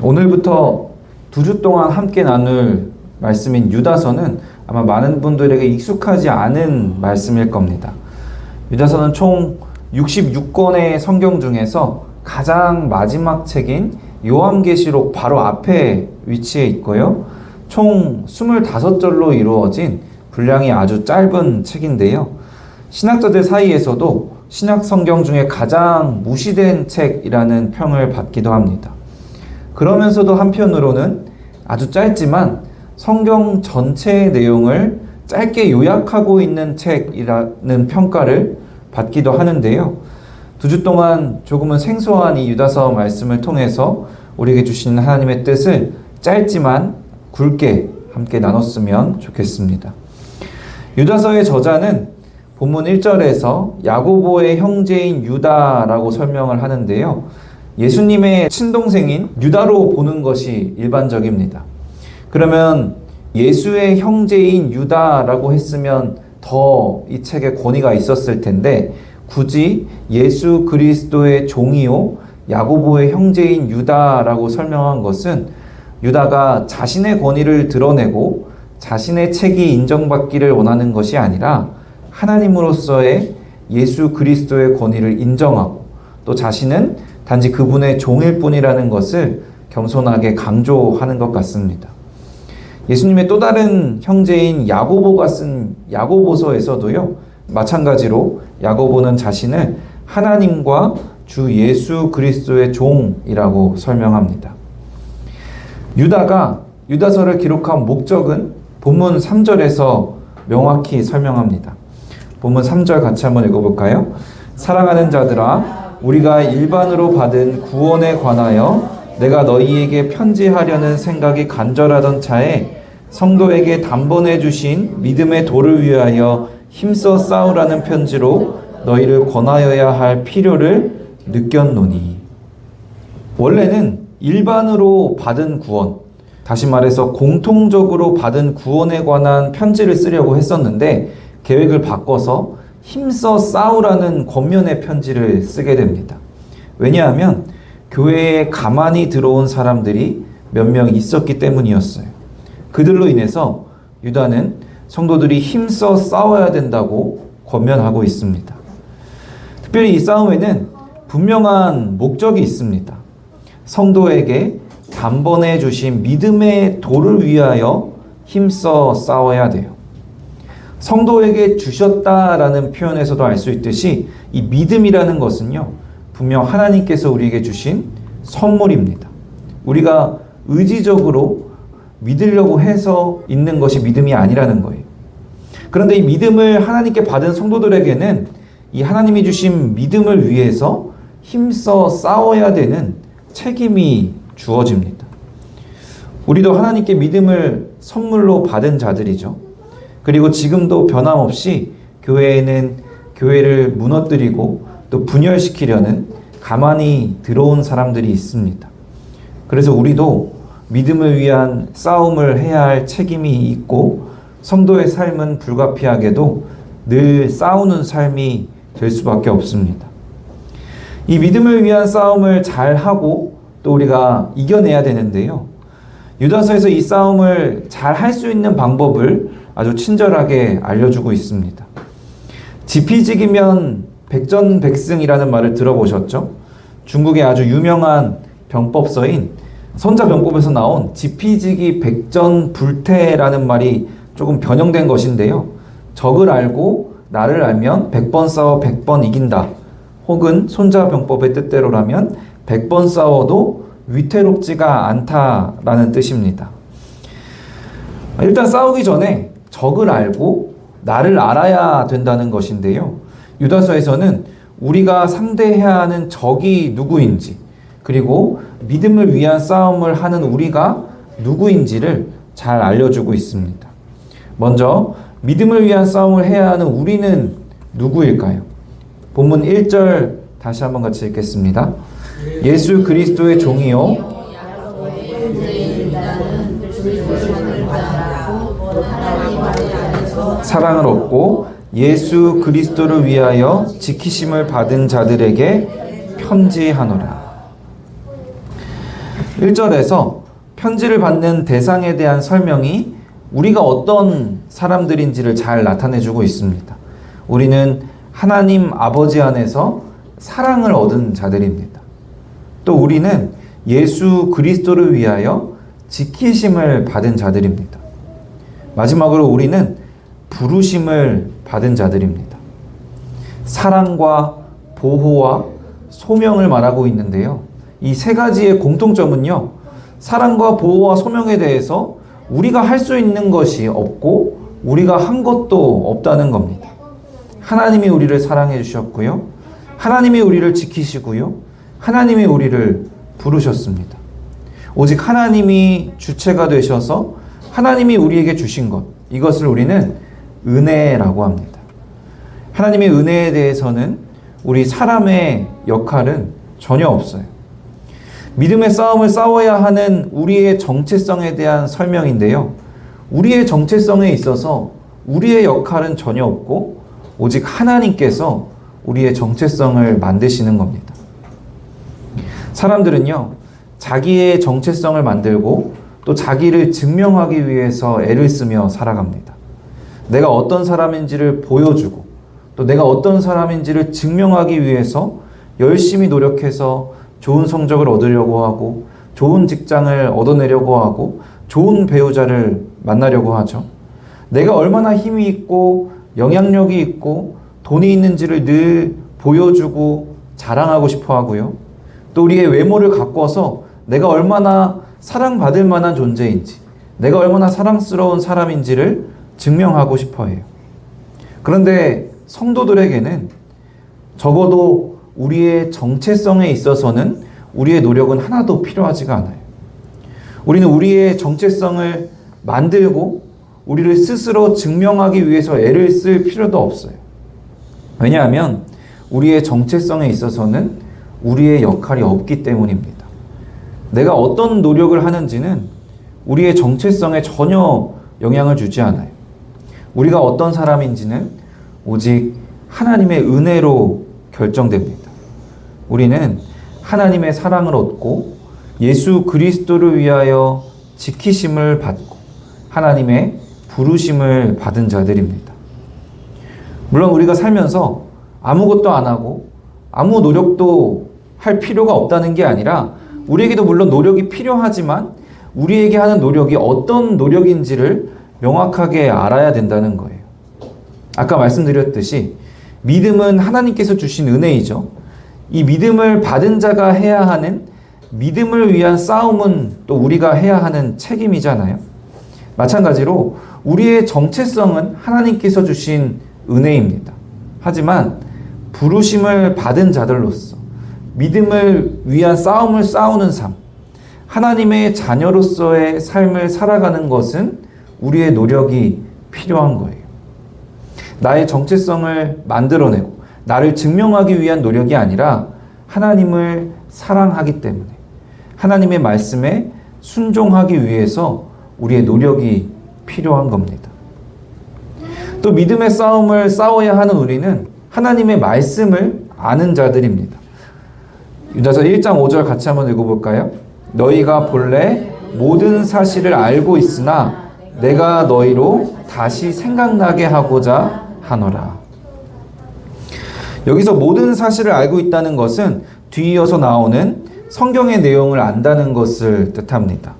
오늘부터 2주 동안 함께 나눌 말씀인 유다서는 아마 많은 분들에게 익숙하지 않은 말씀일 겁니다. 유다서는 총 66권의 성경 중에서 가장 마지막 책인 요한계시록 바로 앞에 위치해 있고요. 총 25절로 이루어진 분량이 아주 짧은 책인데요. 신학자들 사이에서도 신약 성경 중에 가장 무시된 책이라는 평을 받기도 합니다. 그러면서도 한편으로는 아주 짧지만 성경 전체의 내용을 짧게 요약하고 있는 책이라는 평가를 받기도 하는데요. 2주 동안 조금은 생소한 이 유다서 말씀을 통해서 우리에게 주시는 하나님의 뜻을 짧지만 굵게 함께 나눴으면 좋겠습니다. 유다서의 저자는 본문 1절에서 야고보의 형제인 유다라고 설명을 하는데요. 예수님의 친동생인 유다로 보는 것이 일반적입니다. 그러면 예수의 형제인 유다라고 했으면 더 이 책에 권위가 있었을 텐데 굳이 예수 그리스도의 종이요 야고보의 형제인 유다라고 설명한 것은 유다가 자신의 권위를 드러내고 자신의 책이 인정받기를 원하는 것이 아니라 하나님으로서의 예수 그리스도의 권위를 인정하고 또 자신은 단지 그분의 종일 뿐이라는 것을 겸손하게 강조하는 것 같습니다. 예수님의 또 다른 형제인 야고보가 쓴 야고보서에서도요, 마찬가지로 야고보는 자신을 하나님과 주 예수 그리스도의 종이라고 설명합니다. 유다가 유다서를 기록한 목적은 본문 3절에서 명확히 설명합니다. 본문 3절 같이 한번 읽어볼까요? 사랑하는 자들아, 우리가 일반으로 받은 구원에 관하여 내가 너희에게 편지하려는 생각이 간절하던 차에 성도에게 단번에 주신 믿음의 도를 위하여 힘써 싸우라는 편지로 너희를 권하여야 할 필요를 느꼈노니. 원래는 일반으로 받은 구원, 다시 말해서 공통적으로 받은 구원에 관한 편지를 쓰려고 했었는데 계획을 바꿔서 힘써 싸우라는 겉면의 편지를 쓰게 됩니다. 왜냐하면 교회에 가만히 들어온 사람들이 몇 명 있었기 때문이었어요. 그들로 인해서 유다는 성도들이 힘써 싸워야 된다고 권면하고 있습니다. 특별히 이 싸움에는 분명한 목적이 있습니다. 성도에게 단번에 주신 믿음의 도를 위하여 힘써 싸워야 돼요. 성도에게 주셨다라는 표현에서도 알 수 있듯이 이 믿음이라는 것은요, 분명 하나님께서 우리에게 주신 선물입니다. 우리가 의지적으로 믿으려고 해서 있는 것이 믿음이 아니라는 거예요. 그런데 이 믿음을 하나님께 받은 성도들에게는 이 하나님이 주신 믿음을 위해서 힘써 싸워야 되는 책임이 주어집니다. 우리도 하나님께 믿음을 선물로 받은 자들이죠. 그리고 지금도 변함없이 교회에는 교회를 무너뜨리고 또 분열시키려는 가만히 들어온 사람들이 있습니다. 그래서 우리도 믿음을 위한 싸움을 해야 할 책임이 있고 성도의 삶은 불가피하게도 늘 싸우는 삶이 될 수밖에 없습니다. 이 믿음을 위한 싸움을 잘하고 또 우리가 이겨내야 되는데요. 유다서에서 이 싸움을 잘 할 수 있는 방법을 아주 친절하게 알려주고 있습니다. 지피지기면 백전백승이라는 말을 들어보셨죠? 중국의 아주 유명한 병법서인 선자병법에서 나온 지피지기 백전불태라는 말이 조금 변형된 것인데요. 적을 알고 나를 알면 100번 싸워 100번 이긴다. 혹은 손자병법의 뜻대로라면 100번 싸워도 위태롭지가 않다라는 뜻입니다. 일단 싸우기 전에 적을 알고 나를 알아야 된다는 것인데요. 유다서에서는 우리가 상대해야 하는 적이 누구인지, 그리고 믿음을 위한 싸움을 하는 우리가 누구인지를 잘 알려주고 있습니다. 먼저 믿음을 위한 싸움을 해야 하는 우리는 누구일까요? 본문 1절 다시 한번 같이 읽겠습니다. 예수 그리스도의 종이요 사랑을 얻고 예수 그리스도를 위하여 지키심을 받은 자들에게 편지하노라. 1절에서 편지를 받는 대상에 대한 설명이 우리가 어떤 사람들인지를 잘 나타내주고 있습니다. 우리는 하나님 아버지 안에서 사랑을 얻은 자들입니다. 또 우리는 예수 그리스도를 위하여 지키심을 받은 자들입니다. 마지막으로 우리는 부르심을 받은 자들입니다. 사랑과 보호와 소명을 말하고 있는데요. 이 세 가지의 공통점은요, 사랑과 보호와 소명에 대해서 우리가 할 수 있는 것이 없고 우리가 한 것도 없다는 겁니다. 하나님이 우리를 사랑해 주셨고요, 하나님이 우리를 지키시고요, 하나님이 우리를 부르셨습니다. 오직 하나님이 주체가 되셔서 하나님이 우리에게 주신 것, 이것을 우리는 은혜라고 합니다. 하나님의 은혜에 대해서는 우리 사람의 역할은 전혀 없어요. 믿음의 싸움을 싸워야 하는 우리의 정체성에 대한 설명인데요. 우리의 정체성에 있어서 우리의 역할은 전혀 없고 오직 하나님께서 우리의 정체성을 만드시는 겁니다. 사람들은요, 자기의 정체성을 만들고 또 자기를 증명하기 위해서 애를 쓰며 살아갑니다. 내가 어떤 사람인지를 보여주고 또 내가 어떤 사람인지를 증명하기 위해서 열심히 노력해서 좋은 성적을 얻으려고 하고 좋은 직장을 얻어내려고 하고 좋은 배우자를 만나려고 하죠. 내가 얼마나 힘이 있고 영향력이 있고 돈이 있는지를 늘 보여주고 자랑하고 싶어 하고요. 또 우리의 외모를 가꿔서 내가 얼마나 사랑받을 만한 존재인지, 내가 얼마나 사랑스러운 사람인지를 증명하고 싶어 해요. 그런데 성도들에게는 적어도 우리의 정체성에 있어서는 우리의 노력은 하나도 필요하지가 않아요. 우리는 우리의 정체성을 만들고 우리를 스스로 증명하기 위해서 애를 쓸 필요도 없어요. 왜냐하면 우리의 정체성에 있어서는 우리의 역할이 없기 때문입니다. 내가 어떤 노력을 하는지는 우리의 정체성에 전혀 영향을 주지 않아요. 우리가 어떤 사람인지는 오직 하나님의 은혜로 결정됩니다. 우리는 하나님의 사랑을 얻고 예수 그리스도를 위하여 지키심을 받고 하나님의 부르심을 받은 자들입니다. 물론 우리가 살면서 아무것도 안 하고 아무 노력도 할 필요가 없다는 게 아니라 우리에게도 물론 노력이 필요하지만 우리에게 하는 노력이 어떤 노력인지를 명확하게 알아야 된다는 거예요. 아까 말씀드렸듯이 믿음은 하나님께서 주신 은혜이죠. 이 믿음을 받은 자가 해야 하는 믿음을 위한 싸움은 또 우리가 해야 하는 책임이잖아요. 마찬가지로 우리의 정체성은 하나님께서 주신 은혜입니다. 하지만 부르심을 받은 자들로서 믿음을 위한 싸움을 싸우는 삶, 하나님의 자녀로서의 삶을 살아가는 것은 우리의 노력이 필요한 거예요. 나의 정체성을 만들어내고 나를 증명하기 위한 노력이 아니라 하나님을 사랑하기 때문에 하나님의 말씀에 순종하기 위해서 우리의 노력이 필요한 겁니다. 또 믿음의 싸움을 싸워야 하는 우리는 하나님의 말씀을 아는 자들입니다. 유다서 1장 5절 같이 한번 읽어볼까요? 너희가 본래 모든 사실을 알고 있으나 내가 너희로 다시 생각나게 하고자 하노라. 여기서 모든 사실을 알고 있다는 것은 뒤이어서 나오는 성경의 내용을 안다는 것을 뜻합니다.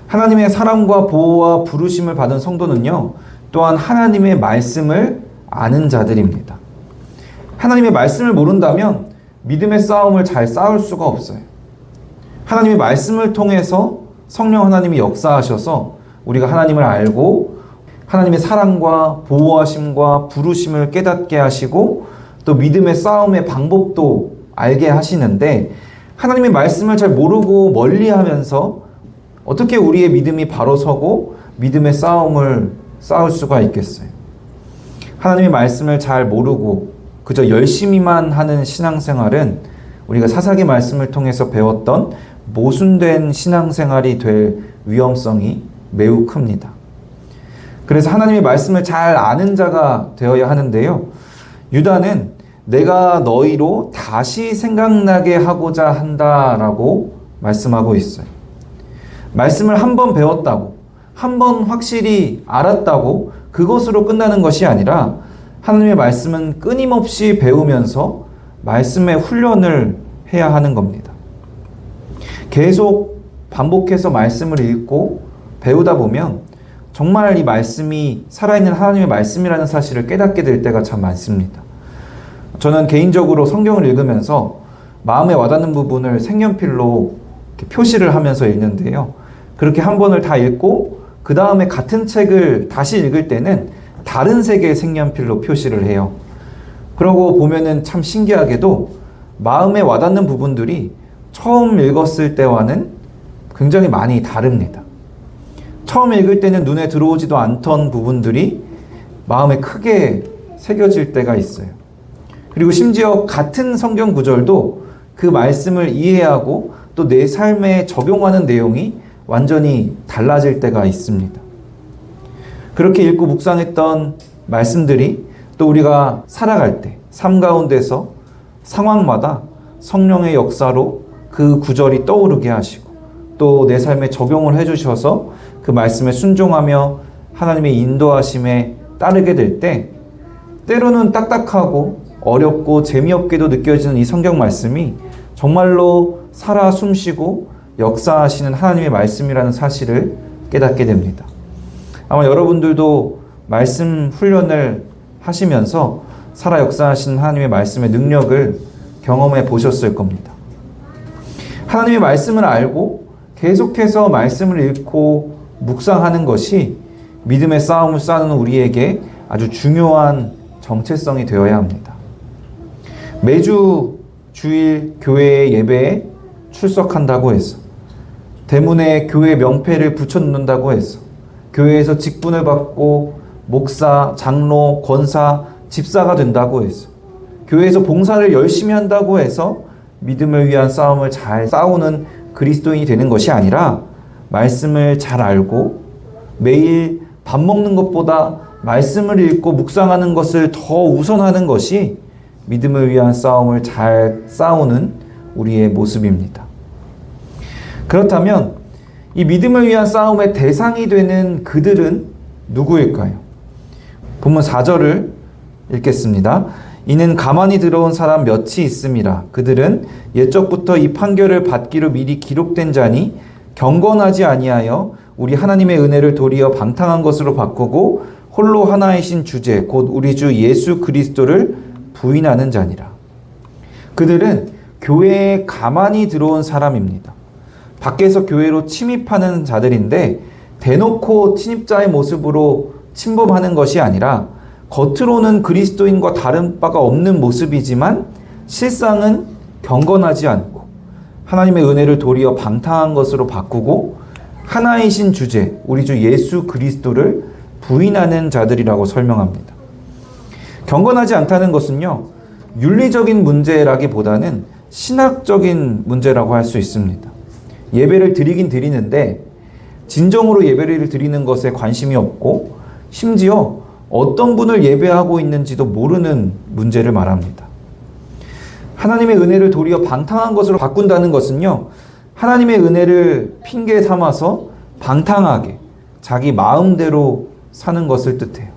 하나님의 사랑과 보호와 부르심을 받은 성도는요, 또한 하나님의 말씀을 아는 자들입니다. 하나님의 말씀을 모른다면 믿음의 싸움을 잘 싸울 수가 없어요. 하나님의 말씀을 통해서 성령 하나님이 역사하셔서 우리가 하나님을 알고 하나님의 사랑과 보호하심과 부르심을 깨닫게 하시고 또 믿음의 싸움의 방법도 알게 하시는데 하나님의 말씀을 잘 모르고 멀리하면서 어떻게 우리의 믿음이 바로 서고 믿음의 싸움을 싸울 수가 있겠어요? 하나님의 말씀을 잘 모르고 그저 열심히만 하는 신앙생활은 우리가 사사기 말씀을 통해서 배웠던 모순된 신앙생활이 될 위험성이 매우 큽니다. 그래서 하나님의 말씀을 잘 아는 자가 되어야 하는데요. 유다는 내가 너희로 다시 생각나게 하고자 한다라고 말씀하고 있어요. 말씀을 한 번 배웠다고, 한 번 확실히 알았다고 그것으로 끝나는 것이 아니라 하나님의 말씀은 끊임없이 배우면서 말씀의 훈련을 해야 하는 겁니다. 계속 반복해서 말씀을 읽고 배우다 보면 정말 이 말씀이 살아있는 하나님의 말씀이라는 사실을 깨닫게 될 때가 참 많습니다. 저는 개인적으로 성경을 읽으면서 마음에 와닿는 부분을 색연필로 이렇게 표시를 하면서 읽는데요. 그렇게 한 번을 다 읽고 그 다음에 같은 책을 다시 읽을 때는 다른 색의 색연필로 표시를 해요. 그러고 보면은 참 신기하게도 마음에 와닿는 부분들이 처음 읽었을 때와는 굉장히 많이 다릅니다. 처음 읽을 때는 눈에 들어오지도 않던 부분들이 마음에 크게 새겨질 때가 있어요. 그리고 심지어 같은 성경 구절도 그 말씀을 이해하고 또 내 삶에 적용하는 내용이 완전히 달라질 때가 있습니다. 그렇게 읽고 묵상했던 말씀들이 또 우리가 살아갈 때 삶 가운데서 상황마다 성령의 역사로 그 구절이 떠오르게 하시고 또 내 삶에 적용을 해주셔서 그 말씀에 순종하며 하나님의 인도하심에 따르게 될 때 때로는 딱딱하고 어렵고 재미없게도 느껴지는 이 성경 말씀이 정말로 살아 숨쉬고 역사하시는 하나님의 말씀이라는 사실을 깨닫게 됩니다. 아마 여러분들도 말씀 훈련을 하시면서 살아 역사하시는 하나님의 말씀의 능력을 경험해 보셨을 겁니다. 하나님의 말씀을 알고 계속해서 말씀을 읽고 묵상하는 것이 믿음의 싸움을 싸우는 우리에게 아주 중요한 정체성이 되어야 합니다. 매주 주일 교회 예배에 출석한다고 해서, 대문에 교회 명패를 붙여놓는다고 해서, 교회에서 직분을 받고 목사, 장로, 권사, 집사가 된다고 해서, 교회에서 봉사를 열심히 한다고 해서 믿음을 위한 싸움을 잘 싸우는 그리스도인이 되는 것이 아니라 말씀을 잘 알고 매일 밥 먹는 것보다 말씀을 읽고 묵상하는 것을 더 우선하는 것이 믿음을 위한 싸움을 잘 싸우는 우리의 모습입니다. 그렇다면 이 믿음을 위한 싸움의 대상이 되는 그들은 누구일까요? 본문 4절을 읽겠습니다. 이는 가만히 들어온 사람 몇이 있음이라. 그들은 옛적부터 이 판결을 받기로 미리 기록된 자니 경건하지 아니하여 우리 하나님의 은혜를 도리어 방탕한 것으로 바꾸고 홀로 하나이신 주제 곧 우리 주 예수 그리스도를 부인하는 자니라. 그들은 교회에 가만히 들어온 사람입니다. 밖에서 교회로 침입하는 자들인데 대놓고 침입자의 모습으로 침범하는 것이 아니라 겉으로는 그리스도인과 다른 바가 없는 모습이지만 실상은 경건하지 않고 하나님의 은혜를 도리어 방탕한 것으로 바꾸고 하나이신 주제, 우리 주 예수 그리스도를 부인하는 자들이라고 설명합니다. 경건하지 않다는 것은요, 윤리적인 문제라기보다는 신학적인 문제라고 할 수 있습니다. 예배를 드리긴 드리는데 진정으로 예배를 드리는 것에 관심이 없고 심지어 어떤 분을 예배하고 있는지도 모르는 문제를 말합니다. 하나님의 은혜를 도리어 방탕한 것으로 바꾼다는 것은요, 하나님의 은혜를 핑계 삼아서 방탕하게 자기 마음대로 사는 것을 뜻해요.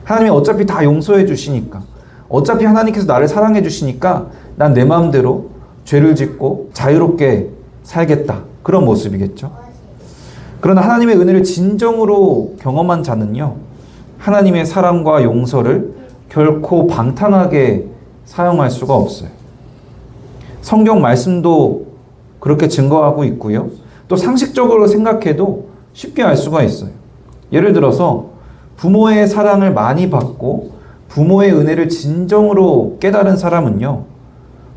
하나님이 어차피 다 용서해 주시니까, 어차피 하나님께서 나를 사랑해 주시니까 난 내 마음대로 죄를 짓고 자유롭게 살겠다. 그런 모습이겠죠. 그러나 하나님의 은혜를 진정으로 경험한 자는요, 하나님의 사랑과 용서를 결코 방탕하게 사용할 수가 없어요. 성경 말씀도 그렇게 증거하고 있고요. 또 상식적으로 생각해도 쉽게 알 수가 있어요. 예를 들어서 부모의 사랑을 많이 받고 부모의 은혜를 진정으로 깨달은 사람은요,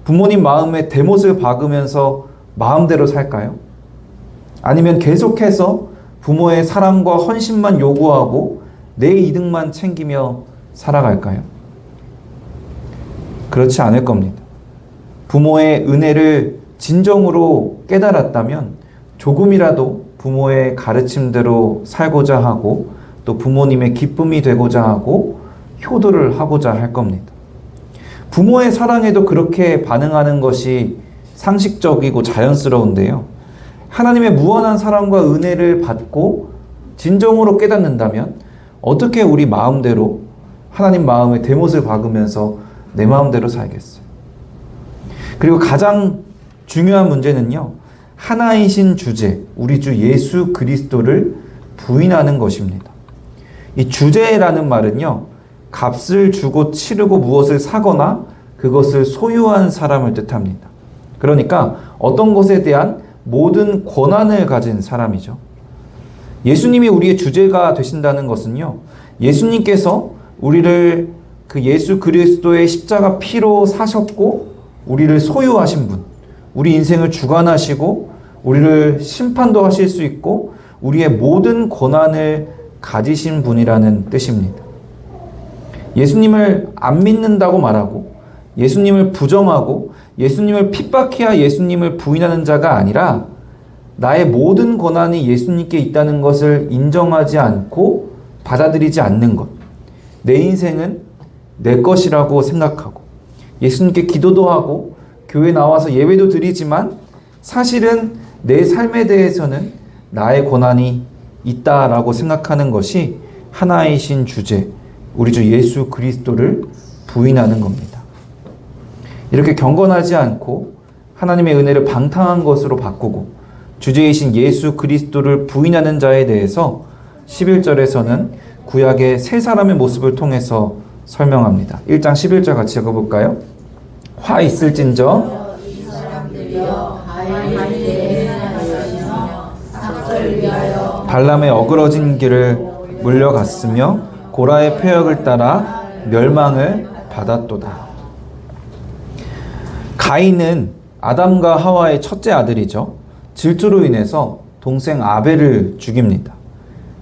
부모님 마음에 대못을 박으면서 마음대로 살까요? 아니면 계속해서 부모의 사랑과 헌신만 요구하고 내 이득만 챙기며 살아갈까요? 그렇지 않을 겁니다. 부모의 은혜를 진정으로 깨달았다면 조금이라도 부모의 가르침대로 살고자 하고 또 부모님의 기쁨이 되고자 하고 효도를 하고자 할 겁니다. 부모의 사랑에도 그렇게 반응하는 것이 상식적이고 자연스러운데요. 하나님의 무한한 사랑과 은혜를 받고 진정으로 깨닫는다면 어떻게 우리 마음대로 하나님 마음에 대못을 박으면서 내 마음대로 살겠어요? 그리고 가장 중요한 문제는요, 하나이신 주제, 우리 주 예수 그리스도를 부인하는 것입니다. 이 주제라는 말은요, 값을 주고 치르고 무엇을 사거나 그것을 소유한 사람을 뜻합니다. 그러니까 어떤 것에 대한 모든 권한을 가진 사람이죠. 예수님이 우리의 주제가 되신다는 것은요, 예수님께서 우리를 그 예수 그리스도의 십자가 피로 사셨고 우리를 소유하신 분, 우리 인생을 주관하시고 우리를 심판도 하실 수 있고 우리의 모든 권한을 가지신 분이라는 뜻입니다. 예수님을 안 믿는다고 말하고 예수님을 부정하고 예수님을 핍박해야 예수님을 부인하는 자가 아니라 나의 모든 권한이 예수님께 있다는 것을 인정하지 않고 받아들이지 않는 것, 내 인생은 내 것이라고 생각하고 예수님께 기도도 하고 교회 나와서 예배도 드리지만 사실은 내 삶에 대해서는 나의 권한이 있다라고 생각하는 것이 하나이신 주제, 우리 주 예수 그리스도를 부인하는 겁니다. 이렇게 경건하지 않고 하나님의 은혜를 방탕한 것으로 바꾸고 주제이신 예수 그리스도를 부인하는 자에 대해서 11절에서는 구약의 세 사람의 모습을 통해서 설명합니다. 1장 11절 같이 읽어볼까요? 화 있을진저 발람의 어그러진 길을 물려갔으며 고라의 패역을 따라 멸망을 받았도다. 가인은 아담과 하와의 첫째 아들이죠. 질투로 인해서 동생 아벨을 죽입니다.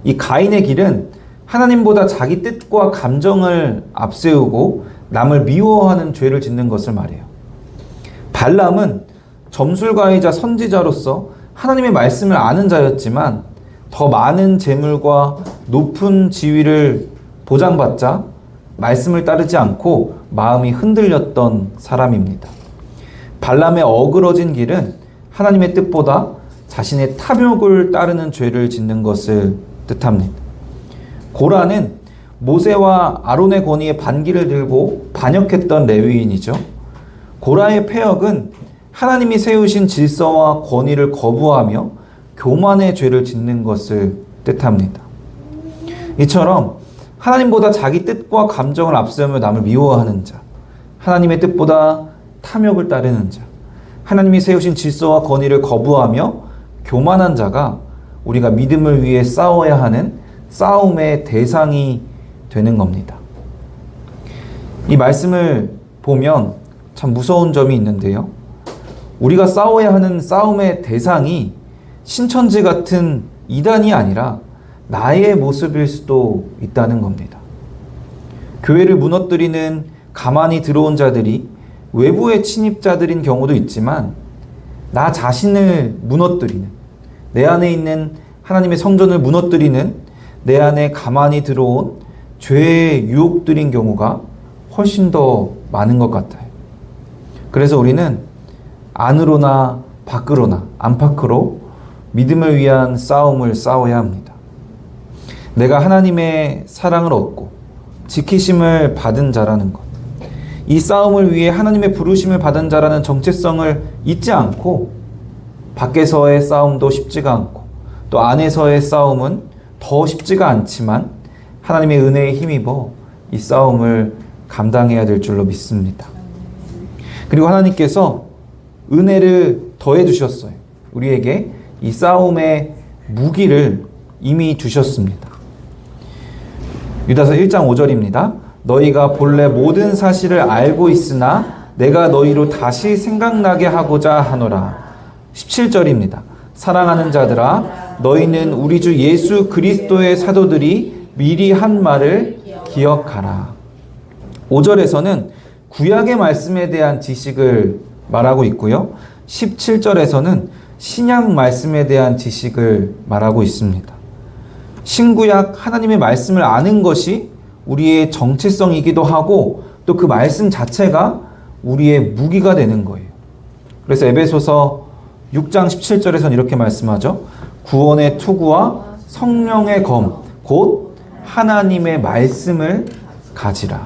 이 가인의 길은 하나님보다 자기 뜻과 감정을 앞세우고 남을 미워하는 죄를 짓는 것을 말해요. 발람은 점술가이자 선지자로서 하나님의 말씀을 아는 자였지만 더 많은 재물과 높은 지위를 보장받자 말씀을 따르지 않고 마음이 흔들렸던 사람입니다. 발람의 어그러진 길은 하나님의 뜻보다 자신의 탐욕을 따르는 죄를 짓는 것을 뜻합니다. 고라는 모세와 아론의 권위에 반기를 들고 반역했던 레위인이죠. 고라의 패역은 하나님이 세우신 질서와 권위를 거부하며 교만의 죄를 짓는 것을 뜻합니다. 이처럼 하나님보다 자기 뜻과 감정을 앞세우며 남을 미워하는 자, 하나님의 뜻보다 탐욕을 따르는 자, 하나님이 세우신 질서와 권위를 거부하며 교만한 자가 우리가 믿음을 위해 싸워야 하는 싸움의 대상이 되는 겁니다. 이 말씀을 보면 참 무서운 점이 있는데요. 우리가 싸워야 하는 싸움의 대상이 신천지 같은 이단이 아니라 나의 모습일 수도 있다는 겁니다. 교회를 무너뜨리는 가만히 들어온 자들이 외부의 침입자들인 경우도 있지만 나 자신을 무너뜨리는, 내 안에 있는 하나님의 성전을 무너뜨리는 내 안에 가만히 들어온 죄의 유혹들인 경우가 훨씬 더 많은 것 같아요. 그래서 우리는 안으로나 밖으로나 안팎으로 믿음을 위한 싸움을 싸워야 합니다. 내가 하나님의 사랑을 얻고 지키심을 받은 자라는 것, 이 싸움을 위해 하나님의 부르심을 받은 자라는 정체성을 잊지 않고 밖에서의 싸움도 쉽지가 않고 또 안에서의 싸움은 더 쉽지가 않지만 하나님의 은혜에 힘입어 이 싸움을 감당해야 될 줄로 믿습니다. 그리고 하나님께서 은혜를 더해 주셨어요. 우리에게 이 싸움의 무기를 이미 주셨습니다. 유다서 1장 5절입니다. 너희가 본래 모든 사실을 알고 있으나 내가 너희로 다시 생각나게 하고자 하노라. 17절입니다. 사랑하는 자들아, 너희는 우리 주 예수 그리스도의 사도들이 미리 한 말을 기억하라. 5절에서는 구약의 말씀에 대한 지식을 말하고 있고요. 17절에서는 신약 말씀에 대한 지식을 말하고 있습니다. 신구약 하나님의 말씀을 아는 것이 우리의 정체성이기도 하고 또 그 말씀 자체가 우리의 무기가 되는 거예요. 그래서 에베소서 6장 17절에서는 이렇게 말씀하죠. 구원의 투구와 성령의 검, 곧 하나님의 말씀을 가지라.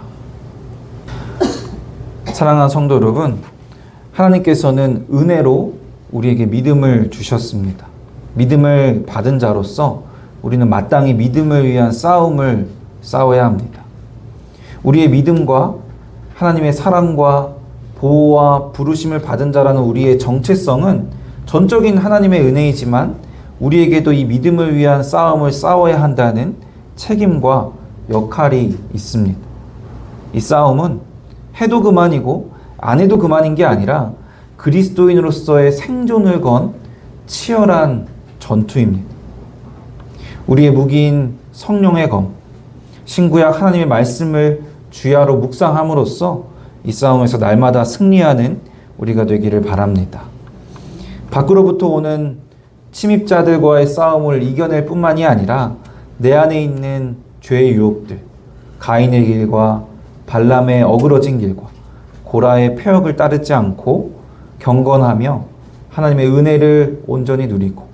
사랑하는 성도 여러분, 하나님께서는 은혜로 우리에게 믿음을 주셨습니다. 믿음을 받은 자로서 우리는 마땅히 믿음을 위한 싸움을 싸워야 합니다. 우리의 믿음과 하나님의 사랑과 보호와 부르심을 받은 자라는 우리의 정체성은 전적인 하나님의 은혜이지만 우리에게도 이 믿음을 위한 싸움을 싸워야 한다는 책임과 역할이 있습니다. 이 싸움은 해도 그만이고 안 해도 그만인 게 아니라 그리스도인으로서의 생존을 건 치열한 전투입니다. 우리의 무기인 성령의 검, 신구약 하나님의 말씀을 주야로 묵상함으로써 이 싸움에서 날마다 승리하는 우리가 되기를 바랍니다. 밖으로부터 오는 침입자들과의 싸움을 이겨낼 뿐만이 아니라 내 안에 있는 죄의 유혹들, 가인의 길과 발람의 어그러진 길과 고라의 폐역을 따르지 않고 경건하며 하나님의 은혜를 온전히 누리고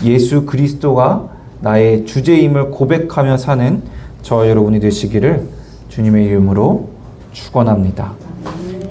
예수 그리스도가 나의 주제임을 고백하며 사는 저와 여러분이 되시기를 주님의 이름으로 축원합니다.